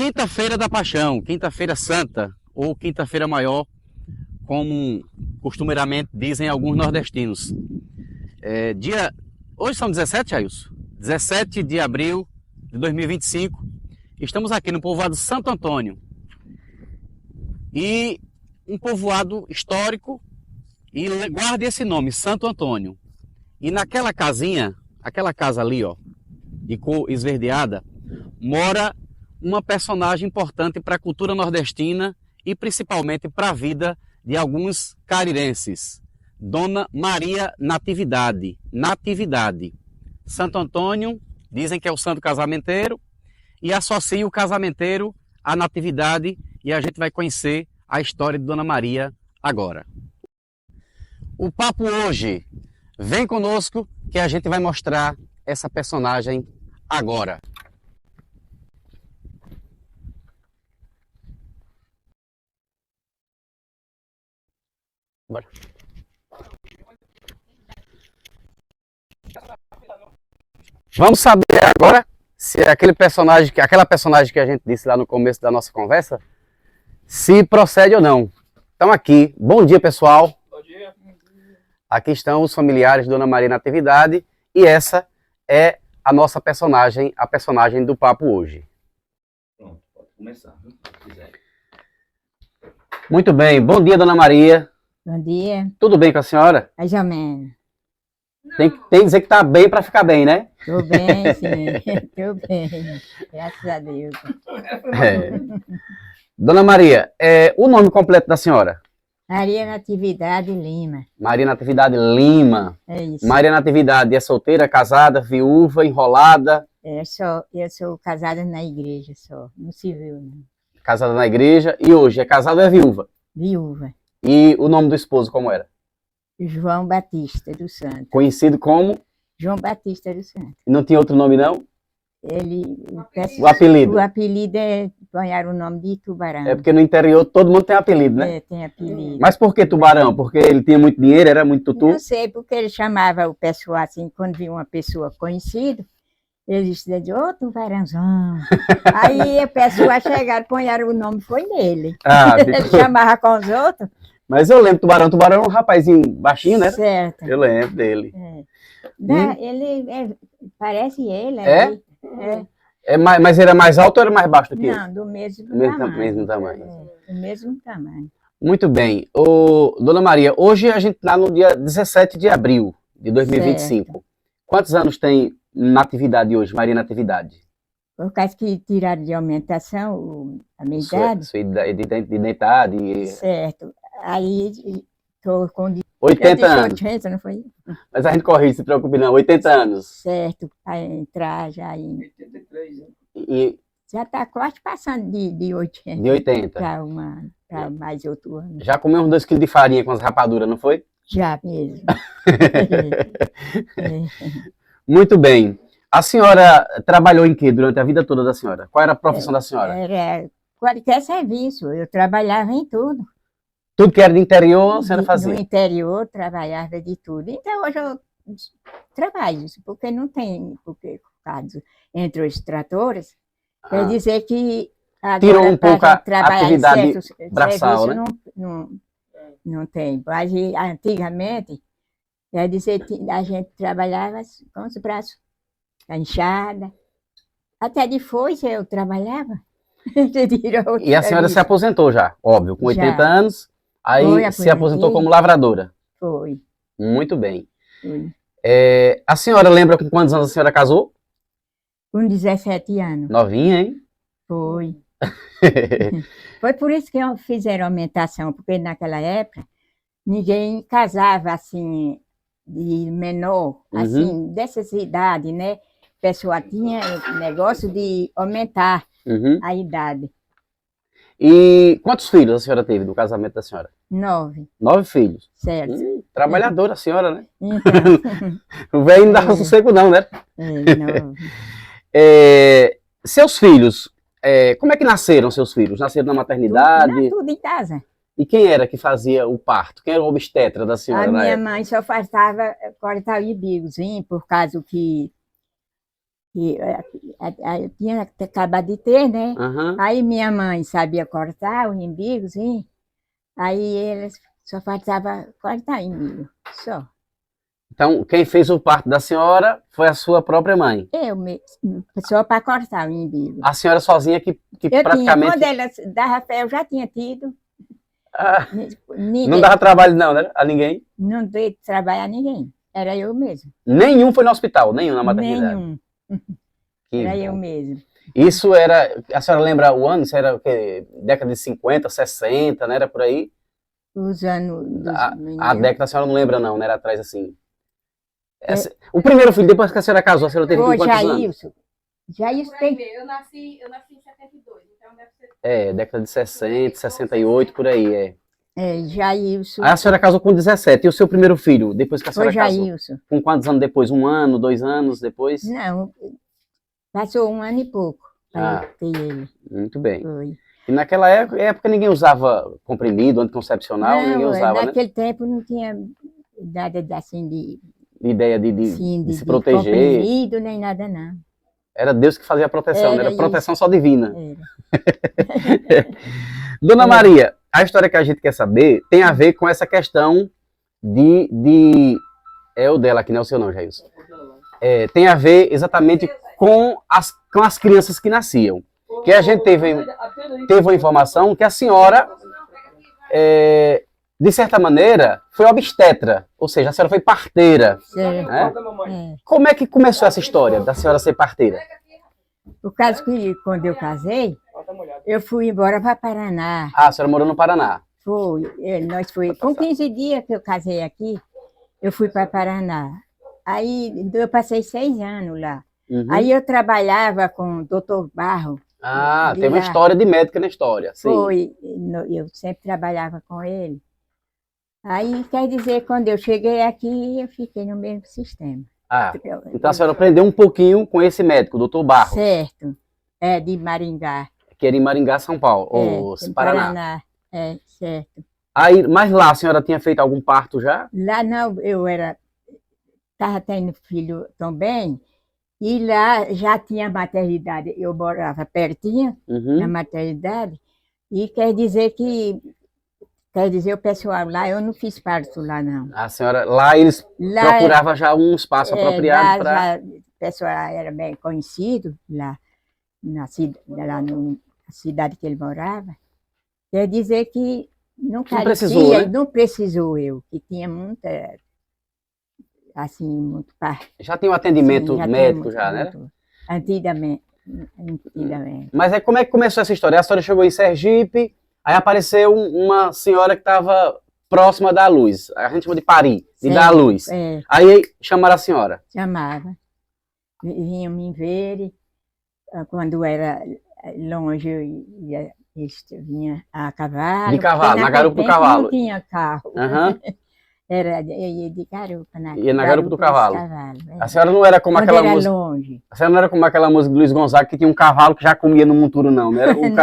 Quinta-feira da Paixão, Quinta-feira Santa ou Quinta-feira Maior, como costumeiramente dizem alguns nordestinos. Hoje são 17, Ailson? 17 de abril de 2025. Estamos aqui no povoado Santo Antônio. E um povoado histórico, e guarde esse nome, Santo Antônio. E naquela casinha, aquela casa ali, ó, de cor esverdeada, mora uma personagem importante para a cultura nordestina e principalmente para a vida de alguns carirenses. Dona Maria Natividade. Natividade. Santo Antônio, dizem que é o santo casamenteiro, e associa o casamenteiro à Natividade, e a gente vai conhecer a história de Dona Maria agora. O papo hoje, vem conosco que a gente vai mostrar essa personagem agora. Bora. Vamos saber agora se aquela personagem que a gente disse lá no começo da nossa conversa, se procede ou não. Então aqui, bom dia pessoal. Bom dia. Aqui estão os familiares de Dona Maria Natividade e essa é a nossa personagem, a personagem do papo hoje. Pronto, pode começar, se quiser. Muito bem, bom dia Dona Maria. Bom dia. Tudo bem com a senhora? Mais ou menos. Tem que dizer que está bem para ficar bem, né? Tô bem, sim. Tô bem. Graças a Deus. Dona Maria, o nome completo da senhora? Maria Natividade Lima. Maria Natividade Lima. É isso. Maria Natividade é solteira, casada, viúva, enrolada? Eu sou casada na igreja só, no civil, não. Casada na igreja. E hoje, é casada ou é viúva? Viúva. E o nome do esposo como era? João Batista do Santo. Conhecido como? João Batista do Santo. Não tinha outro nome não? O apelido. O apelido é ganhar o nome de Tubarão. É porque no interior todo mundo tem apelido, né? Tem apelido. Mas por que Tubarão? Porque ele tinha muito dinheiro, era muito tutu? Não sei, porque ele chamava o pessoal assim, quando via uma pessoa conhecida, eles diziam, ô Tubarãozão. Aí o pessoal chegaram, ponharam o nome, foi nele. Ah, Ele chamava com os outros. Mas eu lembro Tubarão. Tubarão era um rapazinho baixinho, né? Certo. Eu lembro dele. Ele parece ele. É? Ali. Mas ele é mais alto ou era mais baixo do que ele? Não, do mesmo Mesmo tamanho. mesmo tamanho. Do mesmo tamanho. Muito bem. Dona Maria, hoje a gente está no dia 17 de abril de 2025. Certo. Quantos anos tem Natividade hoje, Maria Natividade? Por causa que tiraram de aumentação a minha idade. Sua idade. Certo. Aí estou com 80 anos. 80, não foi? Mas a gente corrige, não se preocupe não. 80 anos. Certo, para entrar já em... 83, né? E Já está quase passando de 80. de 80. Para mais outro ano. Já comeu uns 2 kg de farinha com as rapaduras, não foi? Já mesmo. Muito bem. A senhora trabalhou em quê durante a vida toda da senhora? Qual era a profissão da senhora? Era qualquer serviço, eu trabalhava em tudo. Tudo que era de interior, a senhora fazia? No interior, trabalhava de tudo. Então, hoje eu trabalho, porque não tem, porque, por causa, entre os tratores, quer dizer que agora, tirou um pouco a trabalhar atividade em certos braçal, né? não tem. Mas antigamente, quer dizer que a gente trabalhava com os braços, a enxada. Até de foice eu trabalhava. E a senhora se aposentou já, óbvio, com 80 anos, aí se aposentou como lavradora. Foi. Muito bem. Foi. A senhora lembra com quantos anos a senhora casou? Com 17 anos. Novinha, hein? Foi. Foi por isso que fizeram aumentação, porque naquela época ninguém casava assim, de menor, assim, dessas idades, né? A pessoa tinha negócio de aumentar a idade. E quantos filhos a senhora teve do casamento da senhora? 9. 9 filhos. Certo. Trabalhadora a senhora, né? Então, O velho não dava sossego não, né? 9. Seus filhos, como é que nasceram seus filhos? Nasceram na maternidade? Tudo em casa. E quem era que fazia o parto? Quem era o obstetra da senhora A na minha época? mãe só faltava cortar o biozinho, por causa que Eu tinha acabado de ter, né? Aham. Aí minha mãe sabia cortar o umbigozinho, aí eles só faltava cortar o umbigo, só. Então, quem fez o parto da senhora foi a sua própria mãe. Eu mesmo, só para cortar o umbigo. A senhora sozinha que Eu tinha, praticamente... quando ela dava fé, eu já tinha tido. Ah, Ninguém, não dava trabalho não, né? A ninguém. não dei trabalho a ninguém, era eu mesmo. Nenhum foi no hospital, nenhum na maternidade. Nenhum, Que era bom. eu mesmo. Isso era... A senhora lembra o ano? Isso era o quê? Década de 50, 60, né? Era por aí? Os anos dos A meninos. década a senhora não lembra não, né? Era atrás assim. O primeiro filho, depois que a senhora casou, a senhora teve com Ô, quantos anos? Jailson. Jailson Por aí tem. mesmo. Eu nasci em 72, então deve ser. Década de 60, 68, por aí, é. Jailson. Aí a senhora casou com 17. E o seu primeiro filho, depois que a Foi senhora casou? Jailson. Com quantos anos depois? 1 ano, 2 anos depois? Não, passou 1 ano e pouco para Ah. eu ter ele. Muito bem. Foi. E naquela época ninguém usava comprimido, anticoncepcional, ninguém usava, né? naquele tempo não tinha nada assim de Ideia de se proteger. comprimido, nem nada, não. Era Deus que fazia a proteção, né? Era Era proteção isso. só divina. Era. Dona Maria, a história que a gente quer saber tem a ver com essa questão de... É o dela aqui, não é o seu não, Jailson. Tem a ver exatamente com as crianças que nasciam. Que a gente teve uma informação que a senhora, de certa maneira, foi obstetra. Ou seja, a senhora foi parteira. Certo. Né? É. Como é que começou essa história da senhora ser parteira? O caso que quando eu casei, eu fui embora para Paraná. Ah, a senhora morou no Paraná. Nós fui com 15 dias que eu casei aqui, eu fui para Paraná. Aí eu passei 6 anos lá. Uhum. Aí eu trabalhava com o doutor Barro. Ah, de tem uma lá. história de médica na história. Sim. Eu sempre trabalhava com ele. Aí, quer dizer, quando eu cheguei aqui, eu fiquei no mesmo sistema. Ah, então a senhora aprendeu um pouquinho com esse médico, o doutor Barros, Certo. É de Maringá. que era em Maringá, São Paulo, ou em Paraná. Certo. Aí, mas lá a senhora tinha feito algum parto já? Lá não, estava tendo filho também, e lá já tinha maternidade. Eu morava pertinho Uhum. da maternidade, e quer dizer, o pessoal lá, eu não fiz parto lá, não. A senhora, lá eles Lá, procuravam já um espaço apropriado lá para... já, o pessoal era bem conhecido lá na cidade que ele morava. Quer dizer que não precisou, carecia, né? não precisou eu, que tinha muita, assim, muito parto. Já tinha um atendimento Sim, já médico tinha já, né? muito. Antigamente. Mas aí como é que começou essa história? A senhora chegou em Sergipe, aí apareceu uma senhora que estava próxima da luz. A gente chama de parir, de dar a luz. Aí chamaram a senhora. Chamava. Vinham me ver, quando era longe, vinha a cavalo. De cavalo, na garupa do cavalo. Não tinha carro. Aham. Eu ia de garupa. Ia na garupa do cavalo. A senhora não era como Quando aquela era música. longe. A senhora não era como aquela música do Luiz Gonzaga que tinha um cavalo que já comia no monturo, não. Né? O Não.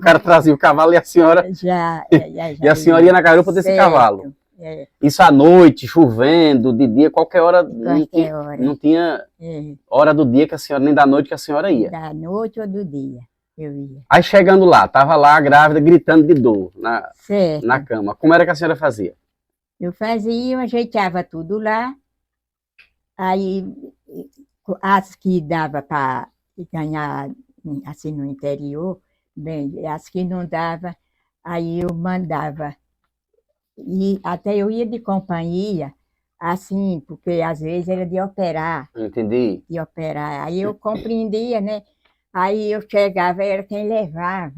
cara trazia o cavalo e a senhora. Já E a senhora ia na garupa desse Certo. cavalo. É, Isso à noite, chovendo, de dia, qualquer hora. qualquer hora. Não tinha É, hora do dia que a senhora, nem da noite que a senhora ia. da noite ou do dia eu ia. Aí chegando lá, tava lá grávida, gritando de dor Certo. na cama. Como era que a senhora fazia? Eu fazia, eu ajeitava tudo lá. Aí, as que dava para ganhar, assim, no interior, bem, as que não dava, aí eu mandava. E até eu ia de companhia, assim, porque às vezes era de operar. Entendi. Aí eu compreendia, né? Aí eu chegava, era quem levava.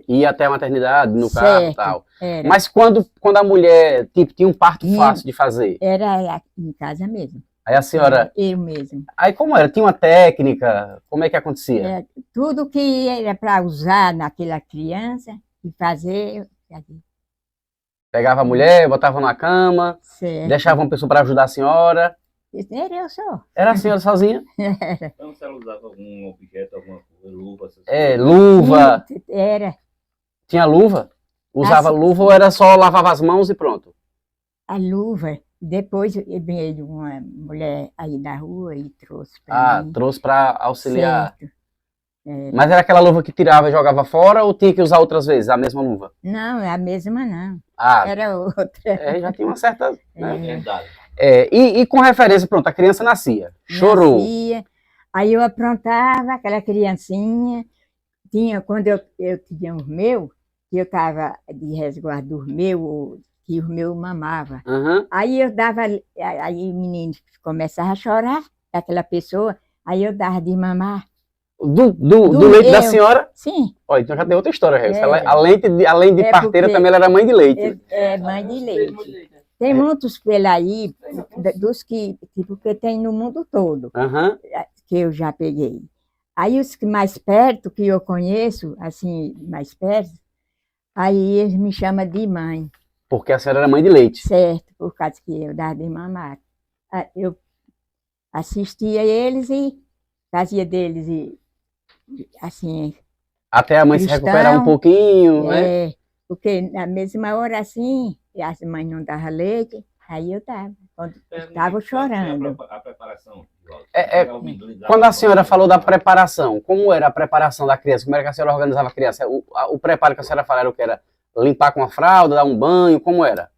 Ia até a maternidade, no carro e Certo, tal. era. Mas quando a mulher, tipo, tinha um parto fácil de fazer, Era em casa mesmo. aí a senhora... Eu mesmo. Aí como era? Tinha uma técnica? Como é que acontecia? Tudo que era para usar naquela criança e fazer, eu fazia. Pegava a mulher, botava na cama, Certo. deixava uma pessoa para ajudar a senhora. Era eu só. Era a senhora sozinha? Então, se ela usava algum objeto, alguma coisa, luva, essas Luva. Era. Tinha luva? Usava Assim, luva ou era só lavava as mãos e pronto? A luva Depois veio uma mulher aí da rua e trouxe para mim. Trouxe para auxiliar. Certo. É. Mas era aquela luva que tirava e jogava fora ou tinha que usar outras vezes, a mesma luva? Não, é a mesma não. Ah, Era outra. já tinha uma certa... né? Verdade. E com referência, pronto, a criança nascia, chorou. Nascia, aí eu aprontava aquela criancinha. Quando eu tinha os meus, que eu estava de resguardo dos meus, que os meus mamava. Uhum. Aí eu dava, aí o menino começava a chorar, aquela pessoa, aí eu dava de mamar. Do leite da senhora? Sim. Olha, então já tem outra história, Reis. É. Além de parteira, também ela era mãe de leite. É mãe de leite. Tem muitos pela aí, dos porque tem no mundo todo, Uhum. que eu já peguei. Aí os que mais perto, que eu conheço, assim, mais perto, aí eles me chamam de mãe. Porque a senhora era mãe de leite. Certo, por causa que eu dava de mamar. Eu assistia eles e fazia deles, assim... Até a mãe se recuperar um pouquinho, né? Porque na mesma hora, assim, as mães não davam leite, aí eu dava, quando estava chorando. A preparação. Quando a senhora falou da preparação, como era a preparação da criança? Como era que a senhora organizava a criança? O preparo que a senhora falava era o que era? Limpar com a fralda, dar um banho, como era?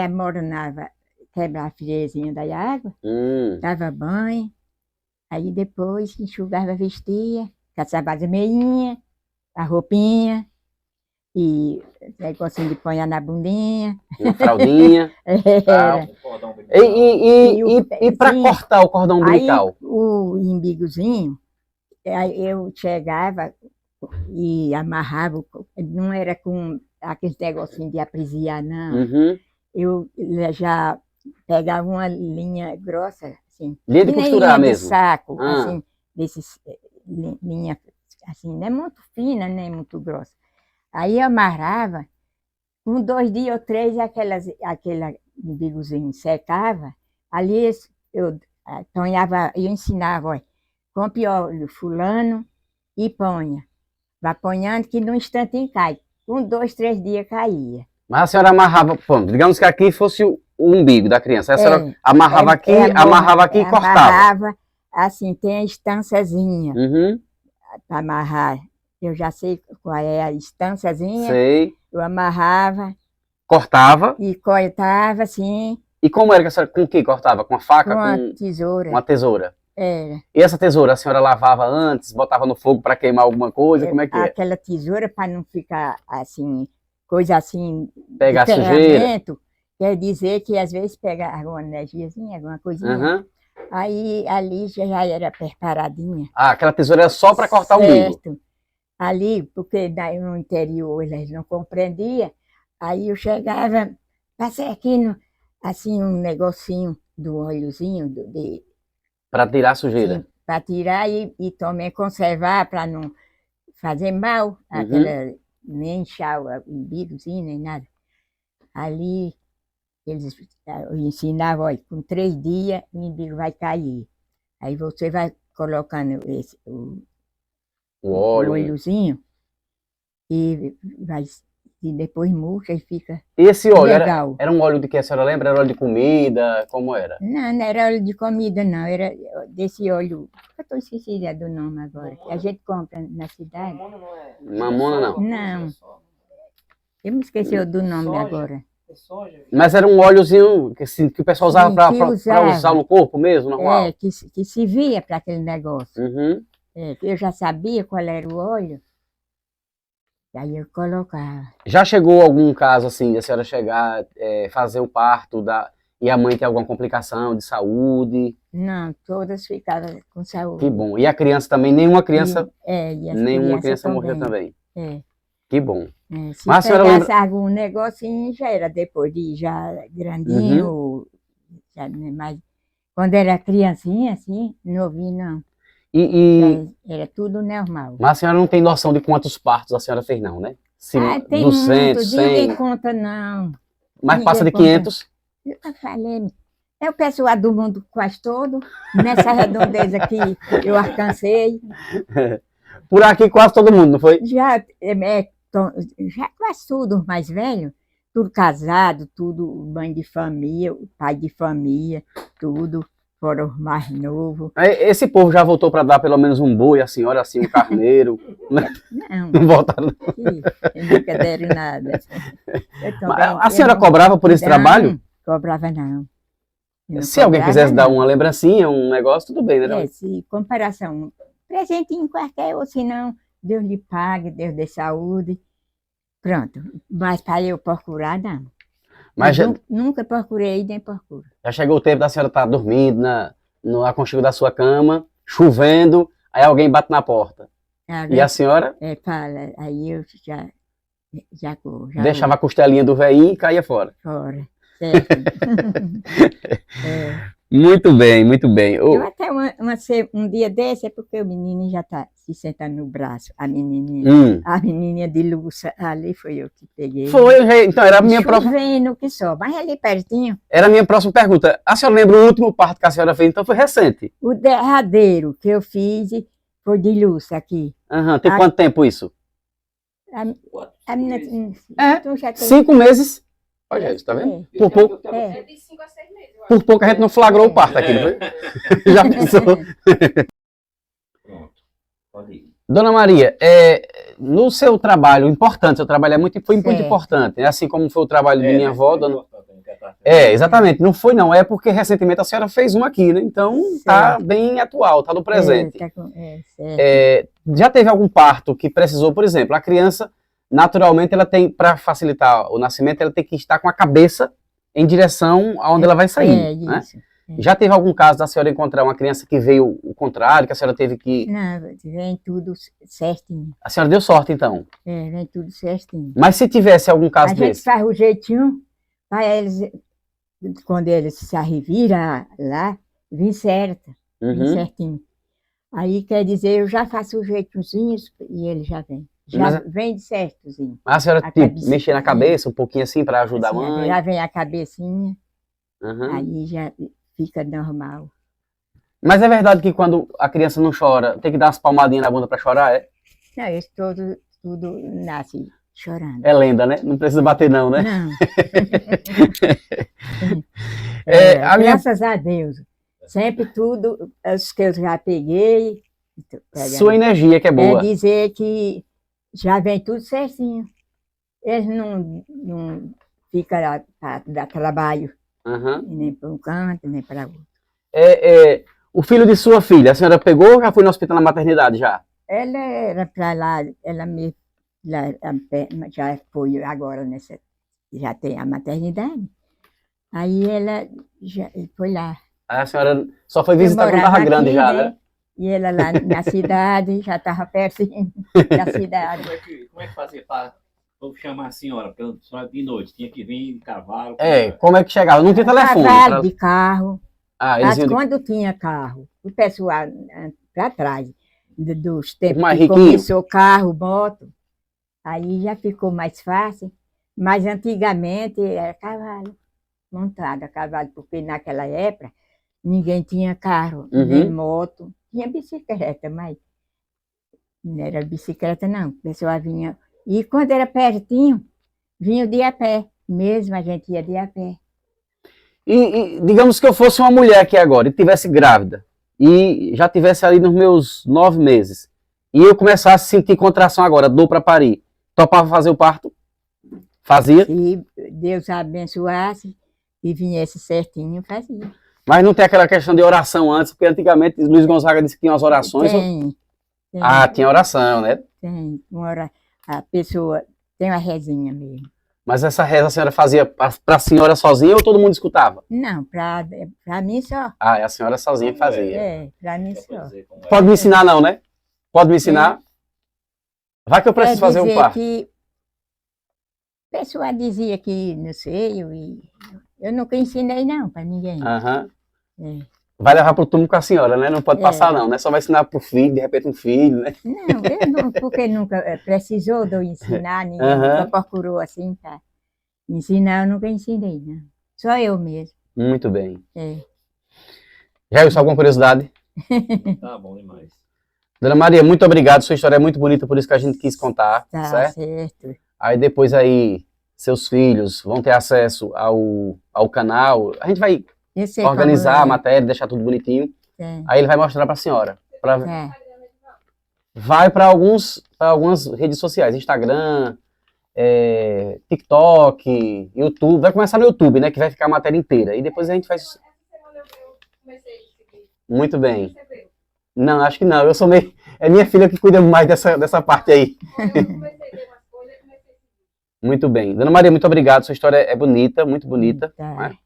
Moronava, quebrar a frieirinha da água, dava banho, aí depois enxugava, vestia, caçava as meinhas, a roupinha, e negocinho de ponhar na bundinha. Uma fraldinha. E para cortar o cordão umbilical? Aí, o imbigozinho, eu chegava e amarrava, não era com aquele negocinho de aprisiar, não. Uhum. Eu já pegava uma linha grossa, assim. Linha de costurar linha mesmo? De saco, assim, desses linha, assim, não é muito fina, nem muito grossa. Aí eu amarrava, um, 2 dias ou 3, aquele umbigozinho secava, ali eu ponhava, eu ensinava, olha, compre óleo fulano e ponha. Vai ponhando que num instantinho cai. 1, 2, 3 dias caía. Mas a senhora amarrava, pronto, digamos que aqui fosse o umbigo da criança. Aí a senhora amarrava aqui e cortava. Amarrava, assim, tem a estânciazinha para amarrar. Eu já sei qual é a estânciazinha. Sei. Eu amarrava. Cortava. E cortava, assim. E como era que a senhora, com o que cortava? Com a faca? Com a tesoura. Uma tesoura. Era. E essa tesoura a senhora lavava antes, botava no fogo para queimar alguma coisa? Como é que é? Aquela tesoura, para não ficar assim, coisa assim... Pegar sujeira. Quer dizer que às vezes pega alguma energiazinha, alguma coisinha. Aí ali já era preparadinha. Aquela tesoura era só para cortar o umbigo. Certo. Ali, porque daí no interior eles não compreendiam, aí eu chegava, passei aqui, assim, um negocinho do óleozinho, para tirar a sujeira. Para tirar e também conservar, para não fazer mal, nem inchar o umbigozinho, nem nada. Ali, eu ensinava, olha, com 3 dias o umbigo vai cair. Aí você vai colocando o óleozinho e depois murcha e fica esse óleo legal. Era um óleo de que a senhora lembra? Era óleo de comida? Como era? Não era óleo de comida, não. Era desse óleo... Eu estou esquecida do nome agora. Mamona. Que a gente compra na cidade. Mamona não é? Mamona não? Não. Eu me esqueci do nome agora. Mas era um óleozinho que o pessoal usava para usar no corpo mesmo, normal? Que se via para aquele negócio. Eu já sabia qual era o óleo. E aí eu colocava. Já chegou algum caso assim, de a senhora chegar, fazer o parto e a mãe ter alguma complicação de saúde? Não, todas ficavam com saúde. Que bom. E a criança também? Nenhuma criança morreu também? Que bom. Se mas pegasse algum negocinho, já era depois de já grandinho. Mas quando era criancinha, assim, novinho, não. Era tudo normal. Mas a senhora não tem noção de quantos partos a senhora fez, não, né? Tem 200, 100. Ninguém conta, não. Mas passa de 500? Eu falei, é o pessoal do mundo quase todo, nessa redondeza que eu alcancei. Por aqui quase todo mundo, não foi? Já quase tudo mais velho, tudo casado, tudo mãe de família, pai de família, tudo, foram os mais novos. Esse povo já voltou para dar pelo menos um boi, a senhora assim, um carneiro. Não, Não voltaram. nunca deram nada. A senhora cobrava por esse trabalho? Cobrava não. Eu não Se alguém cobrava, quisesse dar não. uma lembrancinha, um negócio, tudo bem, né? Se comparação, presentinho qualquer, ou se não, Deus lhe pague, Deus dê saúde. Pronto. Mas para eu procurar, não. Mas já, Nunca procurei, nem procuro. já chegou o tempo da senhora estar dormindo no aconchego da sua cama, chovendo, aí alguém bate na porta. E a senhora Fala, aí eu já vou. deixava a costelinha do velhinho e caía fora. Fora. Certo. Muito bem, muito bem. Eu até um dia desse, é porque o menino já está se sentando no braço, a menininha. A menininha de Lúcia, ali foi eu que peguei. Então era a minha próxima. Chovendo que só, mas ali pertinho. Era a minha próxima pergunta. A senhora lembra o último parto que a senhora fez? Então foi recente. O derradeiro que eu fiz foi de Lúcia aqui. Tem quanto tempo isso? A menina, tu já tem- 5 meses. Olha isso, tá vendo? Por pouco, É de 5 a 6 meses, eu acho. por pouco a gente não flagrou o parto aqui, não foi? Já pensou? Pronto. Pode ir. Dona Maria, no seu trabalho, importante, seu trabalho foi muito Certo. importante, né? Assim como foi o trabalho de minha avó, dona... É, Exatamente, não foi não, é porque recentemente a senhora fez um aqui, né? Então tá Certo. bem atual, tá no presente. Certo. Já teve algum parto que precisou, por exemplo, a criança, naturalmente, ela tem, para facilitar o nascimento, ela tem que estar com a cabeça em direção aonde ela vai sair, né? Isso. Já teve algum caso da senhora encontrar uma criança que veio o contrário, que a senhora teve que... Não, vem tudo certinho. A senhora deu sorte, então. Vem tudo certinho. Mas se tivesse algum A caso gente desse... faz o jeitinho para eles, quando eles se reviram lá, vir certo, vir Uhum. certinho. Aí quer dizer, eu já faço o jeitozinho e ele já vem. Já Mas vem de certozinho. a senhora A tipo, cabecinha. mexer na cabeça um pouquinho assim para ajudar Assim, a mãe? já vem a cabecinha, Uhum. aí já fica normal. Mas é verdade que quando a criança não chora, tem que dar umas palmadinhas na bunda para chorar, é? Não, eles tudo nasce chorando. É lenda, né? Não precisa bater não, né? Não. A minha... Graças a Deus. Sempre tudo, os que eu já peguei. Sua energia que é boa. É dizer que já vem tudo certinho. Eles não ficam lá para dar trabalho, Uhum. nem para um canto, nem para outro. O filho de sua filha, a senhora pegou ou já foi no hospital na maternidade já? Ela era para lá, já foi agora já tem a maternidade. Aí ela já foi lá. Aí a senhora só foi visitar quando estava grande aqui, já, né? né? E ela lá na cidade, já estava pertinho da cidade. Como é que fazia para chamar a senhora? Porque a senhora de noite tinha que vir de cavalo. Como é que chegava? Não tinha telefone. Cavalo de carro. Eles Mas iam de... quando tinha carro, o pessoal para trás, dos tempos mais que riquinho. começou carro, moto, aí já ficou mais fácil. Mas antigamente era cavalo, montado a cavalo, porque naquela época ninguém tinha carro, nem moto. Tinha bicicleta, mas não era bicicleta não, o pessoal vinha. E quando era pertinho, vinha de a pé, mesmo a gente ia de a pé. E digamos que eu fosse uma mulher aqui agora e estivesse grávida e já tivesse ali nos meus 9 meses e eu começasse a sentir contração agora, dor para parir, topava fazer o parto? Fazia? Se Deus abençoasse e viesse certinho, fazia. Mas não tem aquela questão de oração antes, porque antigamente Luiz Gonzaga disse que tinha umas orações. Tem. Tinha oração, né? Tem. A pessoa tem uma rezinha mesmo. Mas essa reza a senhora fazia para a senhora sozinha ou todo mundo escutava? Não, para mim só. É a senhora sozinha que fazia. Para mim só. Pode me ensinar não, né? Pode me ensinar? Vai que eu preciso fazer um parto. Que a pessoa dizia que, não sei, eu nunca ensinei não para ninguém. Vai levar pro túmulo com a senhora, né? Não pode passar não, né? Só vai ensinar pro filho, de repente um filho, né? Não, porque nunca precisou de eu ensinar, ninguém nunca procurou assim para ensinar, eu nunca ensinei, não. Só eu mesmo. Muito bem. Jailson, alguma curiosidade? Tá bom demais. Dona Maria, muito obrigado, sua história é muito bonita, por isso que a gente quis contar, Tá certo? certo. Aí depois aí, seus filhos vão ter acesso ao canal. A gente vai Eu sei organizar a como matéria, deixar tudo bonitinho. é. Aí ele vai mostrar para a senhora. É. Vai para algumas redes sociais, Instagram, TikTok, YouTube. Vai começar no YouTube, né? Que vai ficar a matéria inteira. E depois a gente faz. Essa semana eu comecei a seguir. Muito bem. Percebeu? Não, acho que não. Eu sou meio. É minha filha que cuida mais dessa parte aí. Eu comecei a ver umas coisas e comecei a seguir. Muito bem. Dona Maria, muito obrigado. Sua história é bonita, muito bonita. Tá. não é?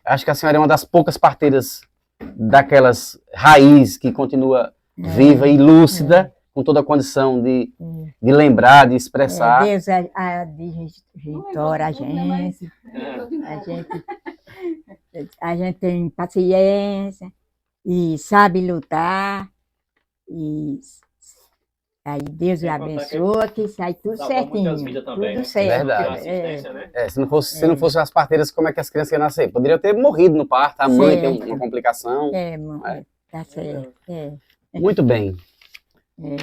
Acho que a senhora é uma das poucas parteiras daquelas raiz que continua viva e lúcida, com toda a condição de lembrar, de expressar. Deus vitória a gente. A gente tem paciência e sabe lutar. E aí Deus abençoa que sai tudo Salva certinho. muitas vidas também, Tudo né? certo. Verdade. Assistência, né? Se não fossem as parteiras, como é que as crianças iam nascer? Poderiam ter morrido no parto, a mãe tem Certo. uma complicação. É, tá certo. Muito bem. É.